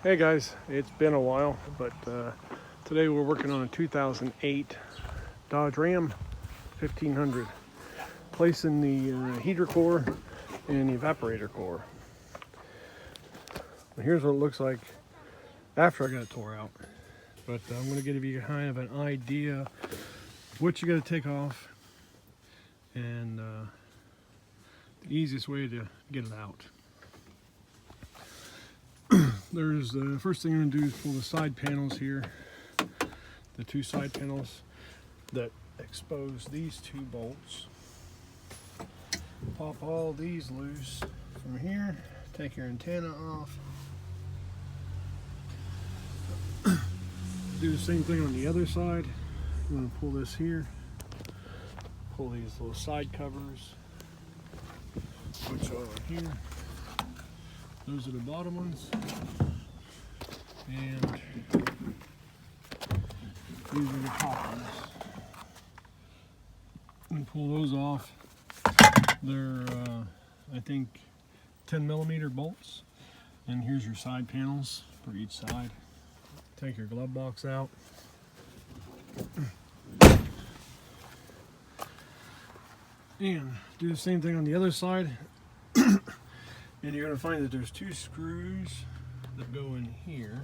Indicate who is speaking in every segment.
Speaker 1: Hey guys, it's been a while, but today we're working on a 2008 Dodge Ram 1500, placing the heater core and the evaporator core. Here's what it looks like after I got it tore out, but I'm going to give you kind of an idea of what you got to take off and the easiest way to get it out. There's the first thing I'm going to do is pull the side panels here, the two side panels that expose these two bolts. Pop all these loose from here, take your antenna off. Do the same thing on the other side. I'm going to pull this here, pull these little side covers, which are here. Those are the bottom ones. And these are the top ones. And pull those off. They're, I think, 10mm bolts. And here's your side panels for each side. Take your glove box out. And do the same thing on the other side. And you're going to find that there's two screws that go in here.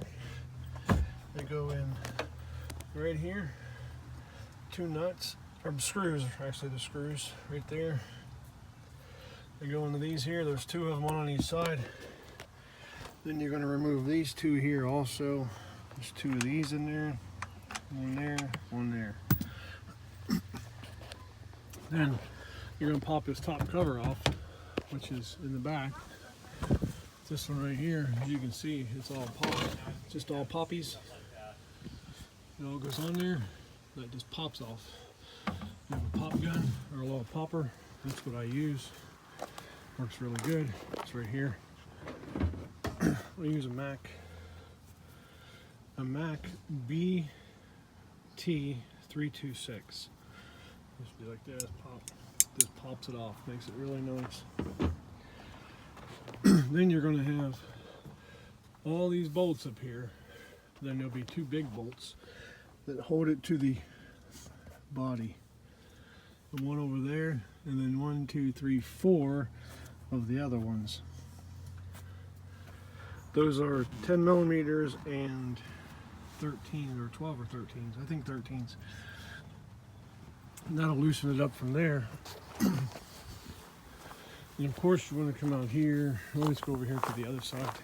Speaker 1: They go in right here. Two nuts, or screws, actually the screws right there. They go into these here. There's two of them, one on each side. Then you're going to remove these two here also. There's two of these in there. One there, one there. Then you're going to pop this top cover off, which is in the back. This one right here, as you can see, it's all pop, just all poppies. It all goes on there. That just pops off. You have a pop gun or a little popper. That's what I use. Works really good. It's right here. I use a Mac BT326. Just be like this. Pop. Just pops it off. Makes it really nice. Then you're going to have all these bolts up here. Then there'll be two big bolts that hold it to the body. The one over there, and then 1, 2, 3, 4 of the other ones. Those are 10mm and 13 or 12 or 13s. I think 13s. And that'll loosen it up from there. And of course you want to come out here. Let's go over here to the other side.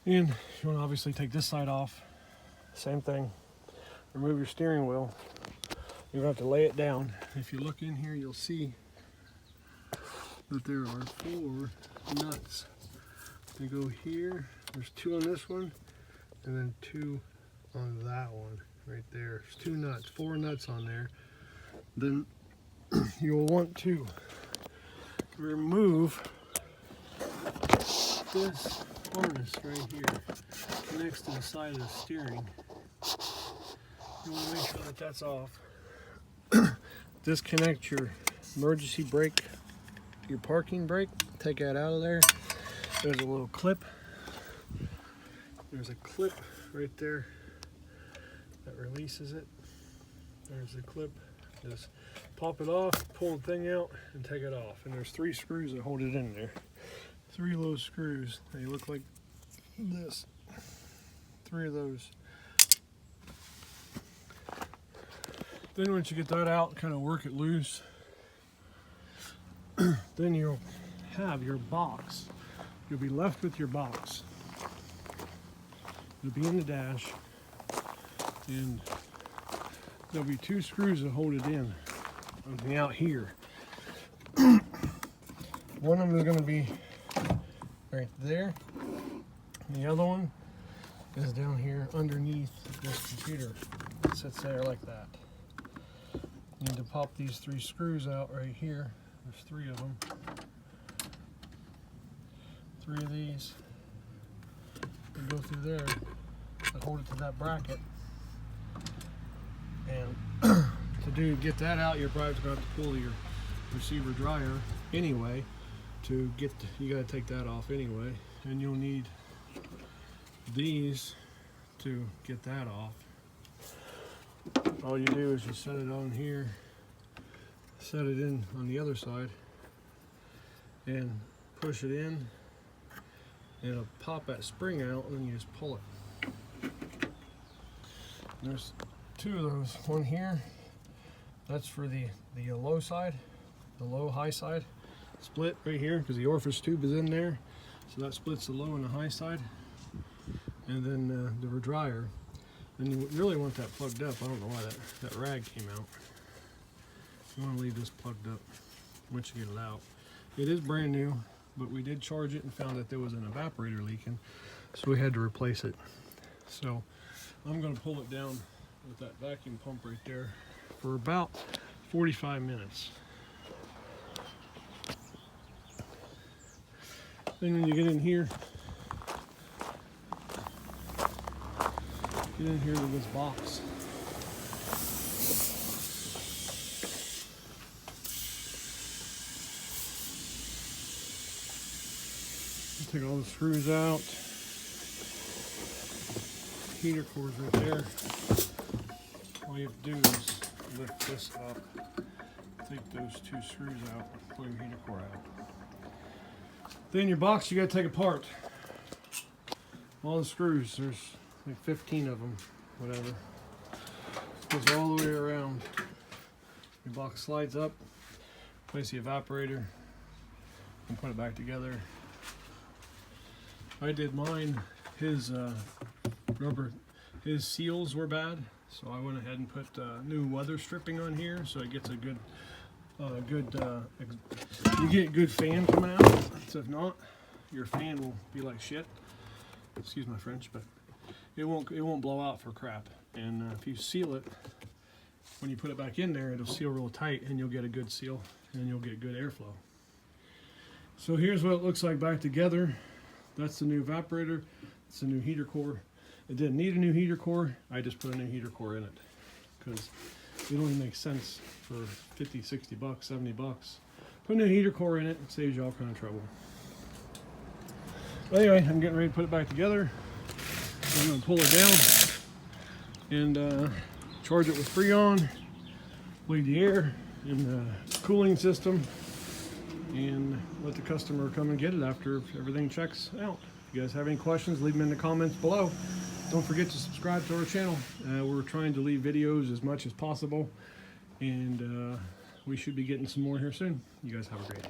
Speaker 1: And you want to obviously take this side off. Same thing. Remove your steering wheel. You're going to have to lay it down. If you look in here, you'll see that there are 4 nuts. They go here. There's 2 on this one, and then 2 on that one. Right there, there's 2 nuts, 4 nuts on there. Then you'll want to remove this harness right here, next to the side of the steering. You want to make sure that that's off. Disconnect your emergency brake, your parking brake. Take that out of there. There's a little clip. There's a clip right there that releases it. There's the clip. Just pop it off, pull the thing out, and take it off. And there's 3 screws that hold it in there. 3 of those screws. They look like this. 3 of those. Then once you get that out, kind of work it loose. Then you'll have your box. You'll be left with your box. It'll be in the dash. And there'll be 2 screws that hold it in out here. One of them is going to be right there. And the other one is down here underneath this computer. It sits there like that. You need to pop these 3 screws out right here. There's 3 of them. 3 of these. And go through there and hold it to that bracket. And to get that out, you're probably going to have to pull your receiver dryer anyway to get, you got to take that off anyway, and you'll need these to get that off. All you do is you set it on here, set it in on the other side, and push it in, and it'll pop that spring out, and then you just pull it. There's two of those. One here, that's for the low side, the low high side split right here, because the orifice tube is in there, so that splits the low and the high side. And then the dryer, and you really want that plugged up. I don't know why that rag came out. You want to leave this plugged up once you get it out. It is brand new, but we did charge it and found that there was an evaporator leaking, so we had to replace it. So I'm going to pull it down with that vacuum pump right there for about 45 minutes. Then when you get in here, to this box. Take all the screws out. Heater cores right there. All you have to do is lift this up, take those two screws out, pull your heater core out. Then your box you got to take apart. All the screws, there's like 15 of them, whatever. Goes all the way around. Your box slides up, place the evaporator, and put it back together. I did mine, his seals were bad, so I went ahead and put new weather stripping on here, so it gets a good, you get good fan coming out. So if not, your fan will be like shit. Excuse my French, but it won't blow out for crap. And if you seal it, when you put it back in there, it'll seal real tight, and you'll get a good seal, and you'll get good airflow. So here's what it looks like back together. That's the new evaporator. It's the new heater core. It didn't need a new heater core. I just put a new heater core in it because it only makes sense for 50, 60 bucks, 70 bucks. Put a new heater core in it. It saves you all kind of trouble. But anyway, I'm getting ready to put it back together. I'm going to pull it down and charge it with Freon, bleed the air in the cooling system, and let the customer come and get it after everything checks out. If you guys have any questions, leave them in the comments below. Don't forget to subscribe to our channel. We're trying to leave videos as much as possible, and we should be getting some more here soon. You guys have a great day.